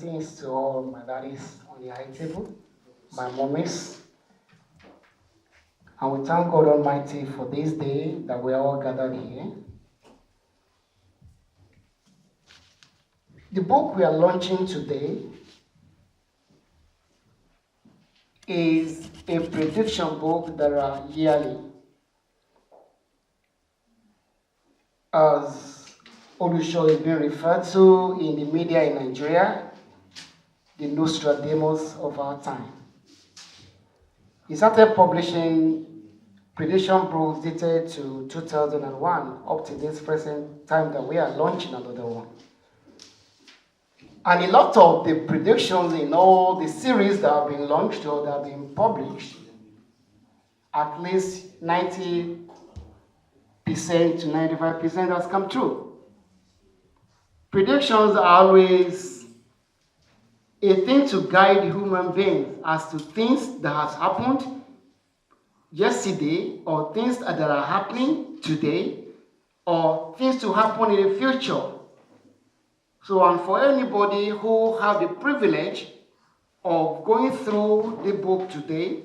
Greetings to all my daddies on the high table, my mommies, and we thank God Almighty for this day that we are all gathered here. The book we are launching today is a prediction book that are yearly. As Olusho is being referred to in the media in Nigeria, the Nostradamus of our time. He started publishing prediction books dated to 2001 up to this present time that we are launching another one. And a lot of the predictions in all the series that have been launched or that have been published, at least 90% to 95% has come true. Predictions are always a thing to guide human beings as to things that has happened yesterday or things that are happening today or things to happen in the future. So, and for anybody who have the privilege of going through the book today,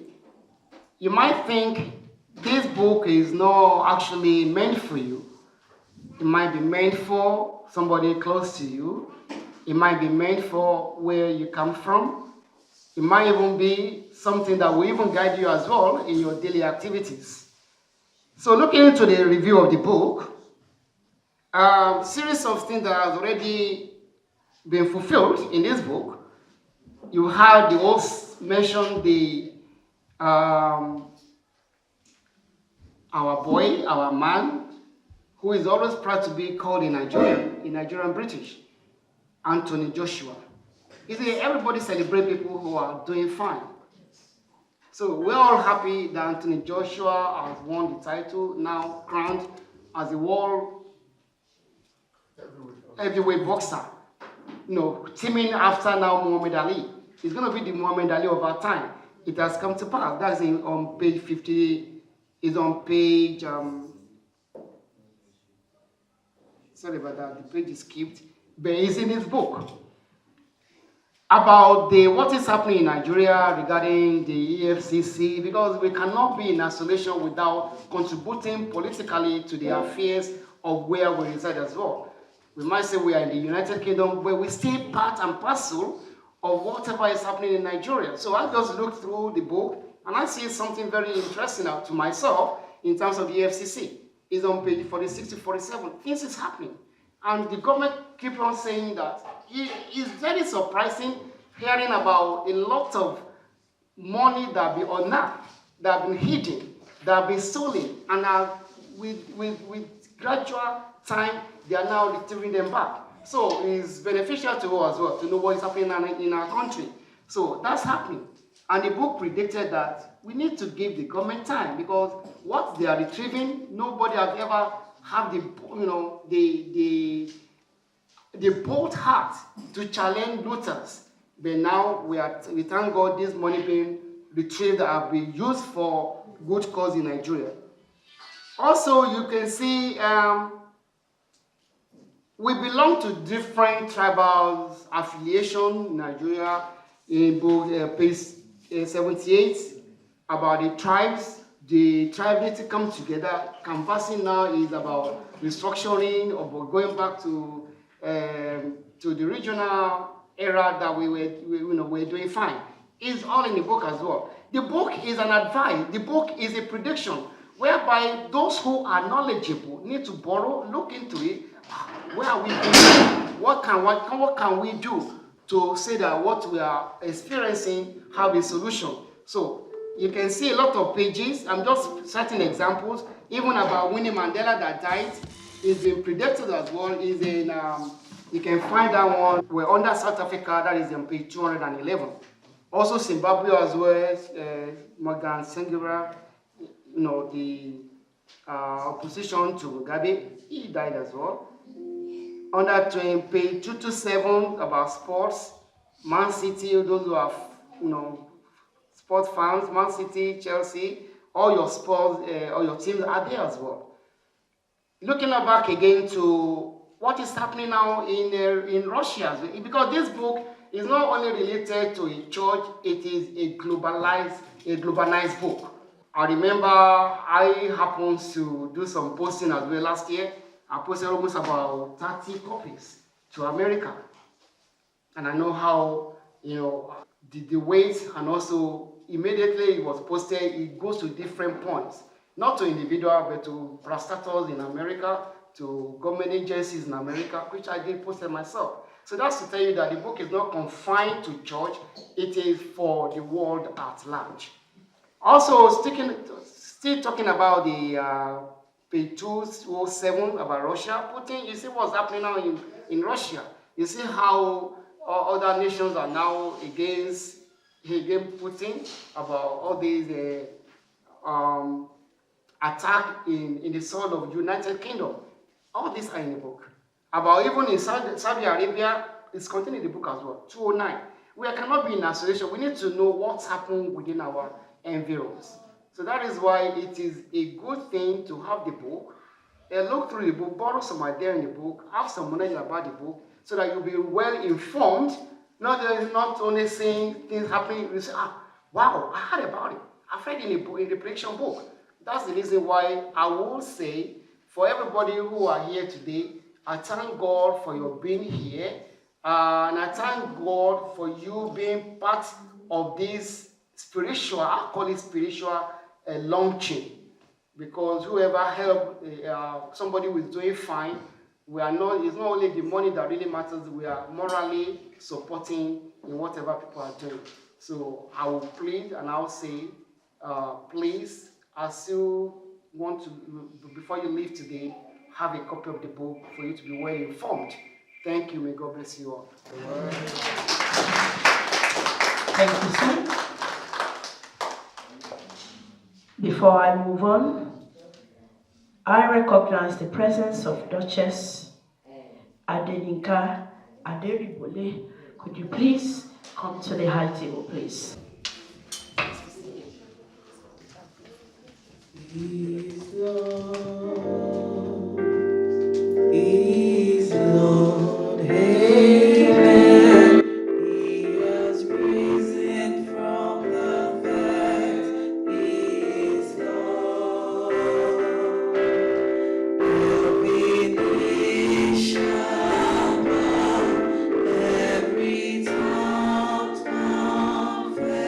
you might think this book is not actually meant for you. It might be meant for somebody close to you. It might be meant for where you come from. It might even be something that will even guide you as well in your daily activities. So looking into the review of the book, series of things that has already been fulfilled in this book. You have the host mention the our boy, our man, who is always proud to be called in Nigerian British, Anthony Joshua. You see, everybody celebrates people who are doing fine. So we're all happy that Anthony Joshua has won the title, now crowned as the world heavyweight boxer. Teaming after now Muhammad Ali. He's going to be the Muhammad Ali of our time. It has come to pass. That's on page 50. It's on page, sorry about that, the page is skipped. But it's in his book about what is happening in Nigeria regarding the EFCC, because we cannot be in isolation without contributing politically to the affairs of where we reside as well. We might say we are in the United Kingdom, but we still part and parcel of whatever is happening in Nigeria. So I just looked through the book and I see something very interesting to myself in terms of the EFCC. It's on page 46 to 47. Things is happening. And the government keep on saying that. It's very surprising hearing about a lot of money that have been unearthed, that have been hidden, that have been stolen, and with gradual time, they are now retrieving them back. So it's beneficial to us as well to know what is happening in our country. So that's happening. And the book predicted that we need to give the government time, because what they are retrieving, nobody has ever had the bold heart to challenge looters. But now we thank God this money being retrieved that have been used for good cause in Nigeria. Also, you can see we belong to different tribal affiliation in Nigeria. In both page 78 about the tribes. The tribe need to come together. Canvassing now is about restructuring or going back to the regional era that we were doing fine. It's all in the book as well. The book is an advice. The book is a prediction whereby those who are knowledgeable need to borrow, look into it. Where are we going? What can we do to say that what we are experiencing have a solution? So you can see a lot of pages. I'm just citing examples. Even about Winnie Mandela that died is been predicted as well. Is in you can find that one. We're under South Africa. That is on page 211. Also Zimbabwe as well. Morgan Tsvangirai, the opposition to Mugabe, he died as well. Under page 227 about sports, Man City, those who are sports fans, Man City, Chelsea, all your sports, all your teams are there as well. Looking back again to what is happening now in Russia, because this book it's not only related to a church, it is a globalized book. I remember I happened to do some posting as well last year. I posted almost about 30 copies to America. And I know how, the weight, and also immediately it was posted, it goes to different points, not to individual, but to parastatals in America, to government agencies in America, which I did post myself. So that's to tell you that the book is not confined to church, it is for the world at large. Also, still talking about the Pt.2 about Russia, Putin, you see what's happening now in Russia. You see how other nations are now against Putin about all these attack in the soil of the United Kingdom. All these are in the book. About even in Saudi Arabia, it's contained in the book as well, 209. We cannot be in isolation. We need to know what's happening within our environs. So that is why it is a good thing to have the book, look through the book, borrow some idea in the book, have some knowledge about the book, so that you'll be well informed, not only seeing things happening, you say, wow, I heard about it. I've read in the prediction book. That's the reason why I will say, for everybody who are here today, I thank God for your being here, and I thank God for you being part of this spiritual, I call it spiritual launching, because whoever helped somebody who is doing fine, it's not only the money that really matters, we are morally supporting in whatever people are doing. So I will plead and I'll say, please, as you want to, before you leave today, have a copy of the book for you to be well informed. Thank you. May God bless you all. Thank you, sir. Before I move on, I recognize the presence of Duchess Adeninka Aderibole. Could you please come to the high table, please? Is Lord, is Lord, amen. He has risen from the dead, is Lord. Every knee shall bow, every tongue confess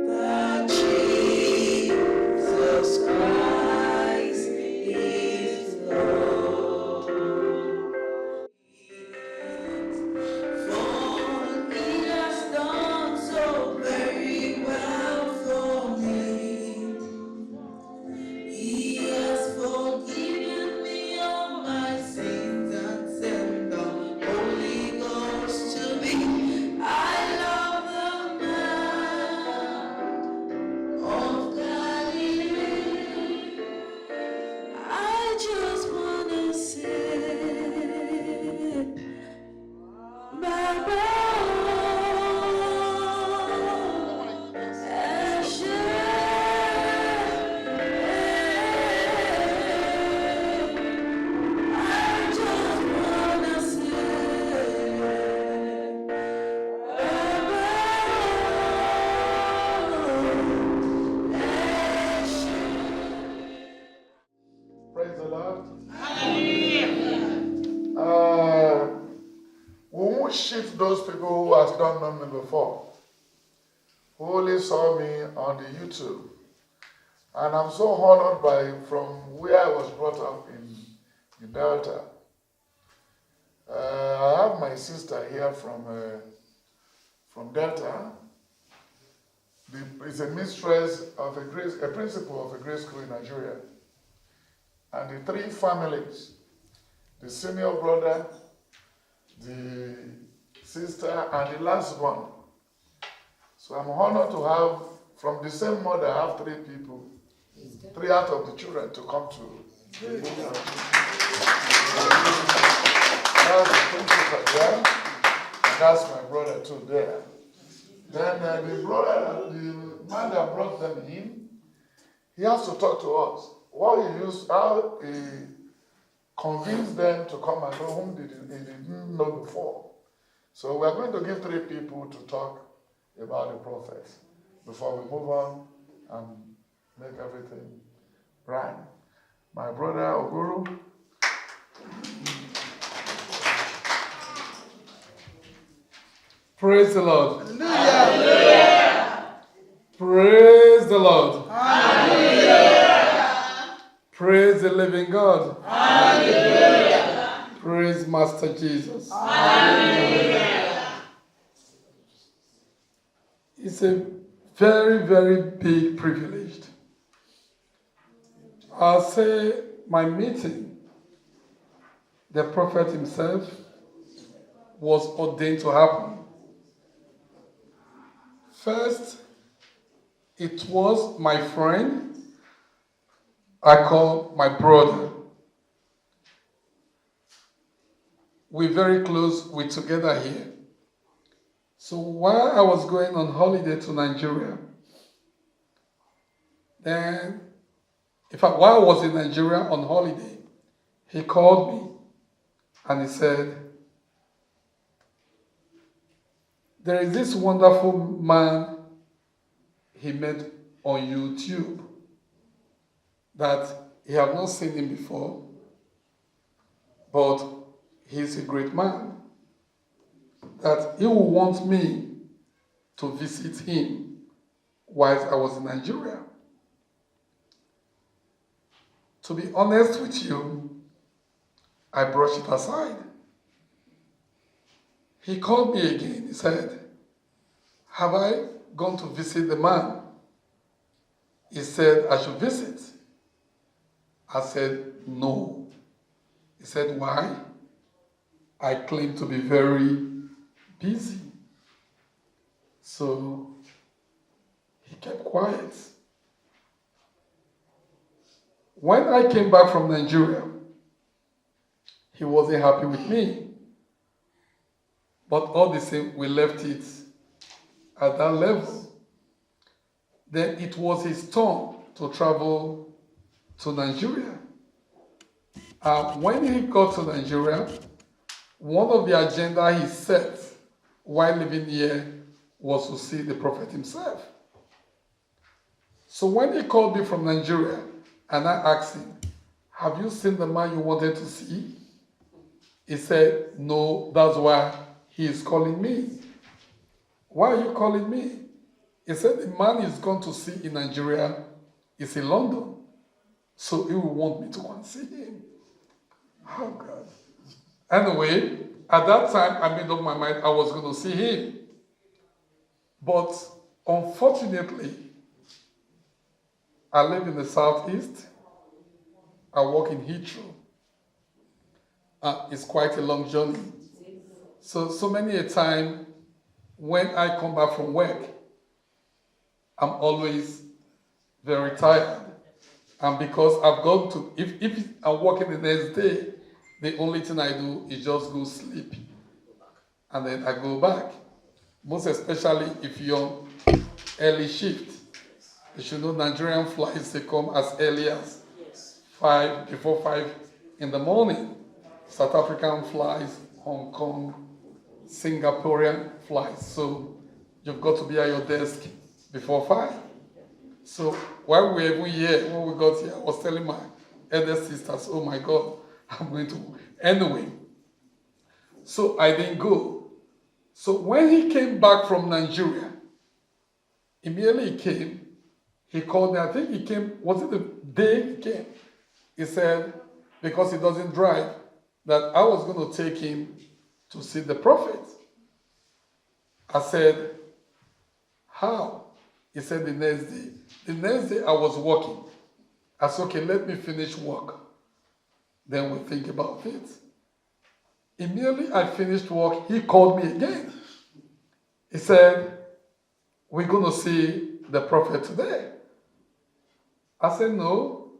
that Jesus Christ is Lord. For He has done so very well for me. He has forgiven me all my sins and sent the Holy Ghost to me. I love the man of Galilee. I just wanna say, Baba, Praise the Lord. We won't shift those people who has not known me before, who only saw me on the YouTube. And I'm so honored from where I was brought up in Delta. I have my sister here from Delta. Is a mistress of a principal of a grade school in Nigeria. And the three families, the senior brother, the sister, and the last one. So I'm honored to have, from the same mother, I have three people, three out of the children to come to. That's the principal there, and that's my brother too there. Then the man that brought them in, he has to talk to us. How he convinced them to come and know whom they didn't know before. So we are going to give 3 people to talk about the prophet before we move on and make everything right. My brother Oguru. Praise the Lord. Hallelujah. Praise the Lord. Hallelujah. Praise the living God. Hallelujah. Praise Master Jesus. Hallelujah. It's a very, very big privilege. I'll say my meeting, the prophet himself, was ordained to happen. First, it was my friend, I call my brother. We're very close, we're together here. So while I was going on holiday to Nigeria, then, in fact, while I was in Nigeria on holiday, he called me and he said, there is this wonderful man he met on YouTube that he had not seen him before, but he's a great man, that he will want me to visit him whilst I was in Nigeria. To be honest with you, I brushed it aside. He called me again. He said, have I gone to visit the man? He said, I should visit. I said, no. He said, why? I claim to be very busy. So he kept quiet. When I came back from Nigeria, he wasn't happy with me. But all the same, we left it at that level. Then it was his turn to travel to Nigeria. When he got to Nigeria, one of the agenda he set while living here was to see the prophet himself. So when he called me from Nigeria and I asked him, have you seen the man you wanted to see? He said, no, that's why he is calling me. Why are you calling me? He said, the man he's going to see in Nigeria is in London. So he will want me to go and see him. Oh, God. Anyway, at that time, I made up my mind I was going to see him. But unfortunately, I live in the southeast. I work in Heathrow. It's quite a long journey. So many a time, when I come back from work, I'm always very tired. And because I've gone to, if I'm working the next day, the only thing I do is just go sleep. And then I go back. Most especially if you're on early shift. You should know Nigerian flights, they come as early as 5, before 5 in the morning. South African flights, Hong Kong, Singaporean flights. So you've got to be at your desk before 5. So while we were even here, when we got here, I was telling my elder sisters, oh my God, I'm going to. Anyway, so I didn't go. So when he came back from Nigeria, immediately he came, he called me. I think he came, was it the day he came? He said, because he doesn't drive, that I was going to take him to see the prophet. I said, how? He said the next day. The next day I was working. I said, okay, let me finish work. Then we'll think about it. Immediately I finished work, he called me again. He said, we're going to see the prophet today. I said, no.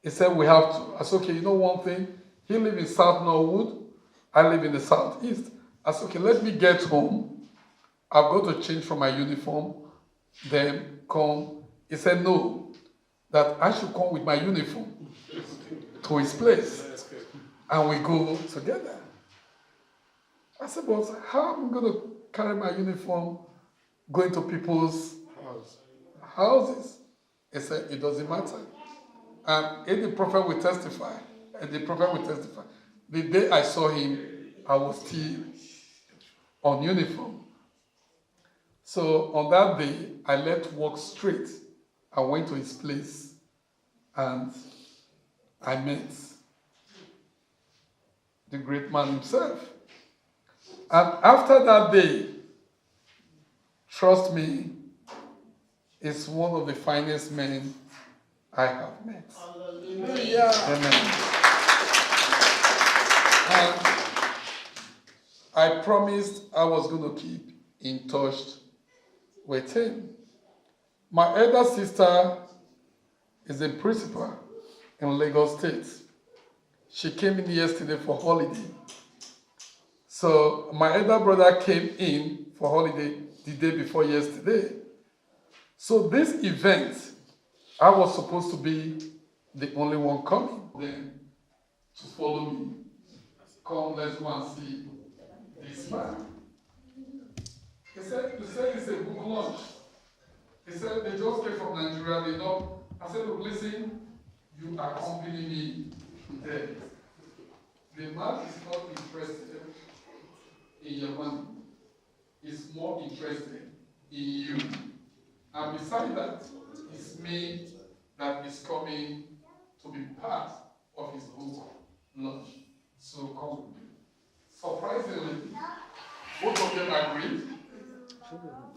He said, we have to. I said, okay, you know one thing? He lives in South Norwood. I live in the southeast. I said, okay, let me get home. I've got to change from my uniform, then come. He said, no, that I should come with my uniform to his place. And we go together. I said, but how am I going to carry my uniform going to people's houses? He said, it doesn't matter. And if the prophet will testify, the day I saw him, I was still on uniform. So on that day, I left work straight. I went to his place and I met the great man himself. And after that day, trust me, is one of the finest men I have met. Hallelujah. Amen. And I promised I was going to keep in touch with him. My elder sister is a principal in Lagos State. She came in yesterday for holiday. So my elder brother came in for holiday the day before yesterday. So this event, I was supposed to be the only one coming then to follow me. Come, let's go and see this man. He said, you said it's a book launch. He said, they just came from Nigeria, they know. I said, look, listen, you accompany me there. The man is not interested in your money. He's more interested in you. And beside that, it's me that is coming to be part of his book launch. So come with me. Surprisingly, both of them agreed,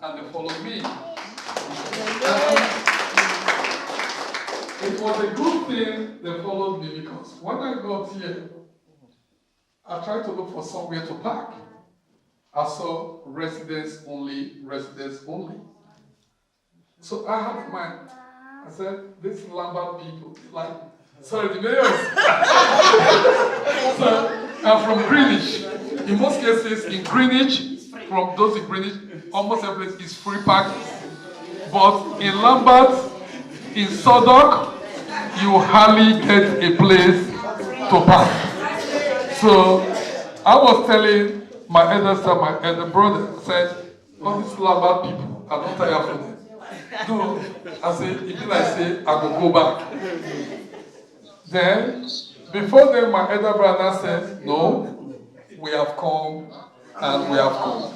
and they followed me. It was a good thing they followed me because when I got here, I tried to look for somewhere to park. I saw residents only. So I had in mind, I said, these Lambert people, like, sorry, the mayors. So I'm from Greenwich. In most cases, in Greenwich, from those in Greenwich, almost every place is free parking. But in Lambert, in Southwark, you hardly get a place to park. So I was telling my elder sister, my elder brother, I said, all these Lambert people, I don't tire for them. No, I said, if I say, I will go back. Then, before then, my elder brother said, no, we have come and we have come.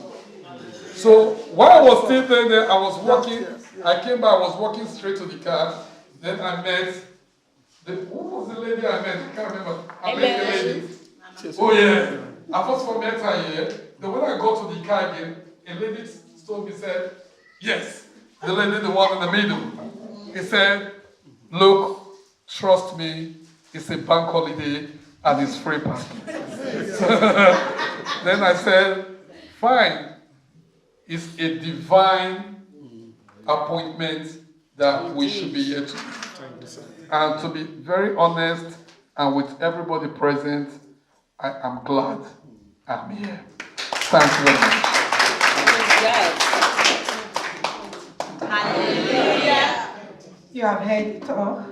So while I was still there, I was walking. I came back, I was walking straight to the car. Then I met, who was the lady I met? I can't remember. I met the lady. Oh yeah. I first of all met her here. Then when I got to the car again, a lady told me, said, yes, the lady, the one in the middle. He said, look, trust me, it's a bank holiday and it's free parking. Then I said, fine. It's a divine appointment that we should be here to. And to be very honest, and with everybody present, I am glad I'm here. Thank you very much. Hallelujah. You have heard it all.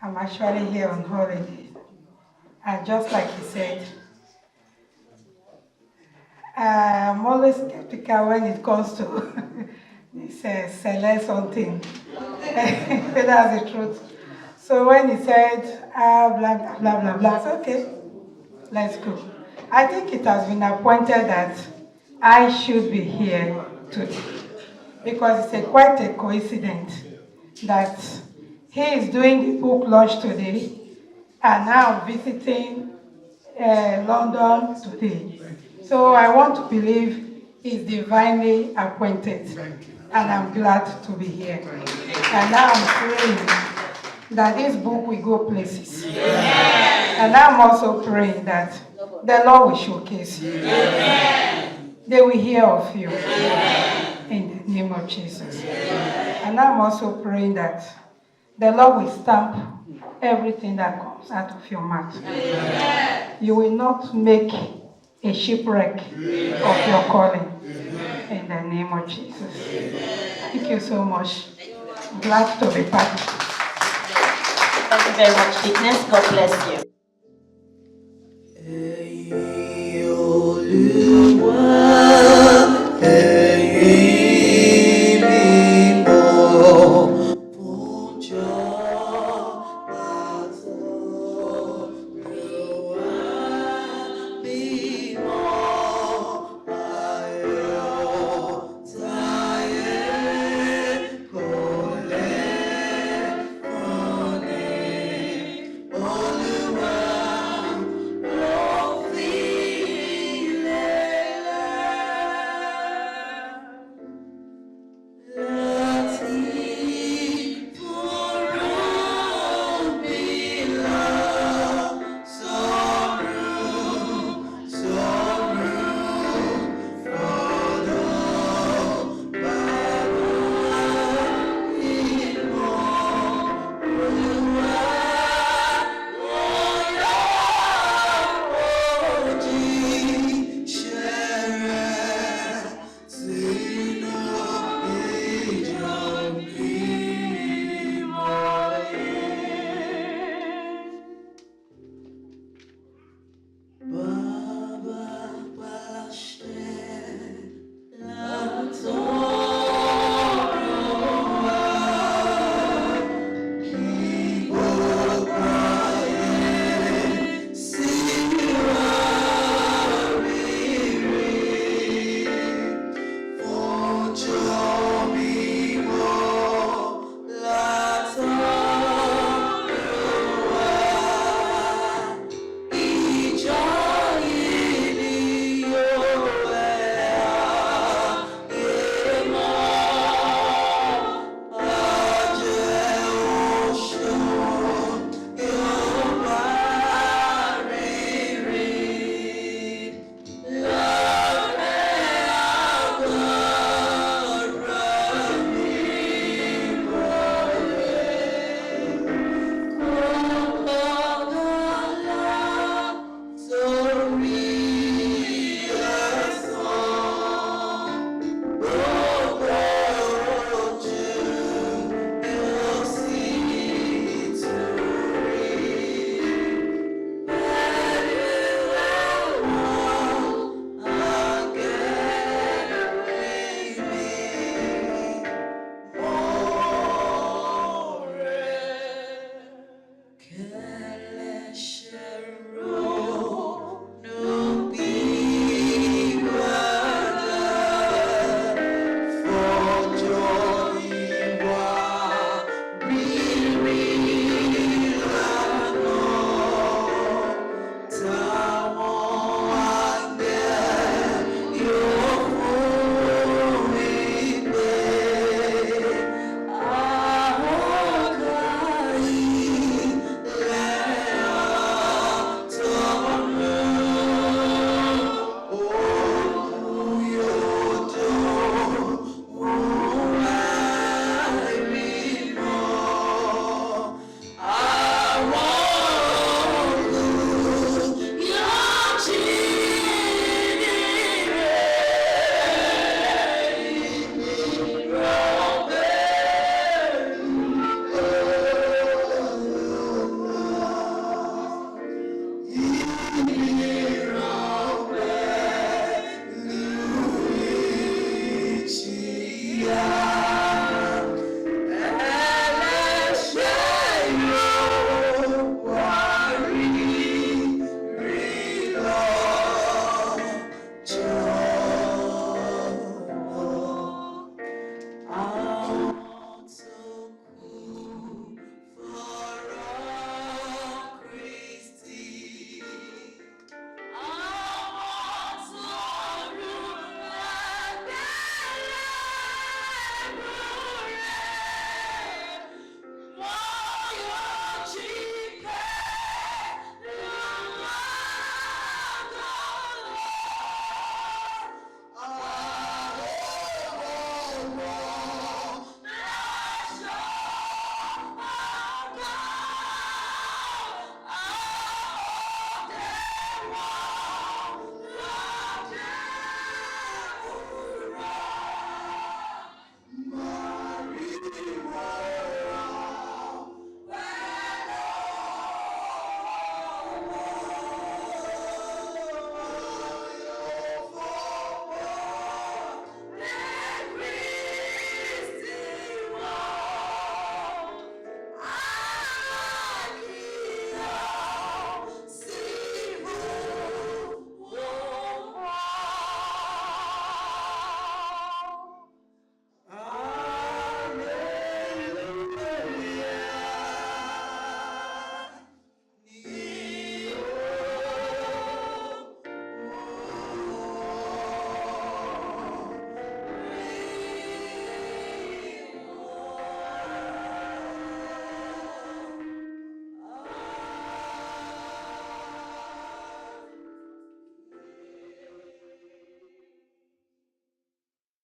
I'm actually here on holiday. And just like he said, I'm always skeptical when it comes to this select something. That's the truth. So when he said, blah, blah, blah, blah, blah, I said, okay, let's go. I think it has been appointed that I should be here today. Because it's quite a coincidence that he is doing the book launch today and now visiting London today. So I want to believe he's divinely appointed, and I'm glad to be here. And now I'm praying that this book will go places. And I'm also praying that the Lord will showcase you. They will hear of you. In the name of Jesus. And I'm also praying that the Lord will stamp everything that comes out of your mouth. You will not make a shipwreck of your calling. In the name of Jesus. Thank you so much. Glad to be part of it. Thank you very much, Dickness. God bless you.